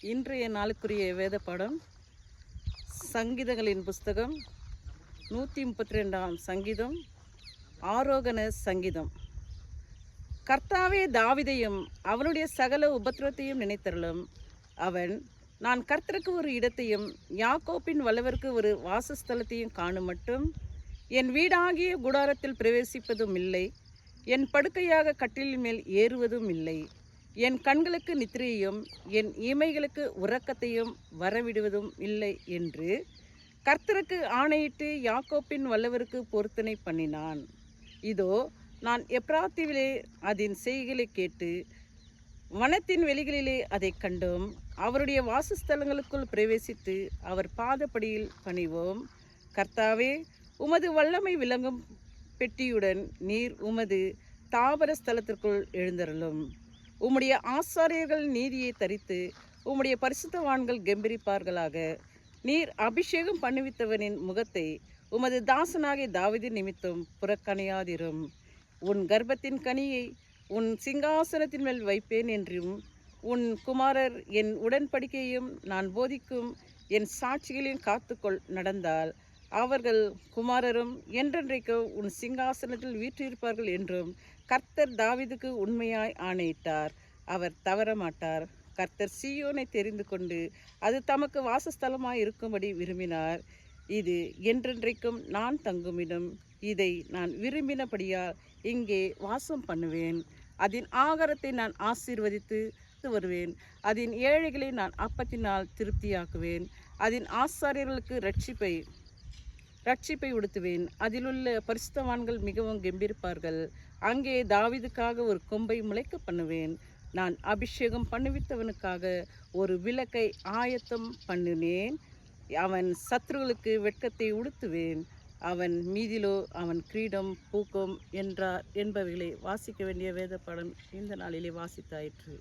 இன்றைய நாளுக்குரிய வேத பாடம் சங்கீதங்களின் புஸ்தகம் 132ஆம் சங்கீதம், ஆரோகண சங்கீதம். கர்த்தாவே தாவீதையும் அவனுடைய சகல உபத்திரவத்தையும் நினைத்தருளும். அவன், நான் கர்த்தருக்கு ஒரு இடத்தையும் யாக்கோப்பின் வல்லவருக்கு ஒரு வாசஸ்தலத்தையும் காணும் மட்டும் என் வீடாகிய கூடாரத்தில் பிரவேசிப்பதும் இல்லை, என் படுக்கையாக கட்டிலின் மேல் ஏறுவதும் இல்லை. என் கண்களுக்கு நித்திரையையும் என் இமைகளுக்கு உறக்கத்தையும் வரவிடுவதும் இல்லை என்று கர்த்தருக்கு ஆணையிட்டு யாக்கோப்பின் வல்லவருக்கு பொருத்தனை பண்ணினான். இதோ, நான் எப்ராத்திலே அதன் செய்களை கேட்டு வனத்தின் வெளிகளிலே அதை கண்டோம். அவருடைய வாசஸ்தலங்களுக்குள் பிரவேசித்து அவர் பாதப்படியில் பணிவோம். கர்த்தாவே, உமது வல்லமை விளங்கும் பெட்டியுடன் நீர் உமது தாபர ஸ்தலத்திற்குள் எழுந்தருளும். உம்முடைய ஆசாரியர்கள் நீதியை தரித்து உம்முடைய பரிசுத்தவான்கள் கெம்பீரிப்பார்களாக. நீர் அபிஷேகம் பண்ணுவித்தவனின் முகத்தை உமது தாசனாகிய தாவீது நிமித்தம் புறக்கணியாதிரும். உன் கர்ப்பத்தின் கனியை உன் சிங்காசனத்தின் மேல் வைப்பேன் என்றும், உன் குமாரர் என் உடன்படிக்கையும் நான் போதிக்கும் என் சாட்சிகளையும் காத்துக்கொள் நடந்தால் அவர்கள் குமாரரும் என்றென்றைக்கும் உன் சிங்காசனத்தில் வீற்றிருப்பார்கள் என்றும் கர்த்தர் தாவீதுக்கு உண்மையாய் ஆணையிட்டார். அவர் தவறமாட்டார். கர்த்தர் சீயோனை தெரிந்து கொண்டு அது தமக்கு வாசஸ்தலமாய் இருக்கும்படி விரும்பினார். இது என்றென்றைக்கும் நான் தங்குமிடம். இதை நான் விரும்பினபடியால் இங்கே வாசம் பண்ணுவேன். அதன் ஆகாரத்தை நான் ஆசீர்வதித்து வருவேன். அதன் ஏழைகளை நான் அப்பத்தினால் திருப்தியாக்குவேன். அதன் ஆசாரியர்களுக்கு ரட்சிப்பை உடுத்துவேன். அதிலுள்ள பரிசுத்தவான்கள் மிகவும் கெம்பீரிப்பார்கள். அங்கே தாவீதுக்காக ஒரு கொம்பை முளைக்க பண்ணுவேன். நான் அபிஷேகம் பண்ணுவித்தவனுக்காக ஒரு விளக்கை ஆயத்தம் பண்ணினேன். அவன் சத்துருகளுக்கு வெட்கத்தை உடுத்துவேன். அவன் மீதிலோ அவன் கிரீடம் பூக்கும் என்றார் என்பவைகளை வாசிக்க வேண்டிய வேத பாடம் இந்த நாளிலே வாசித்தாயிற்று.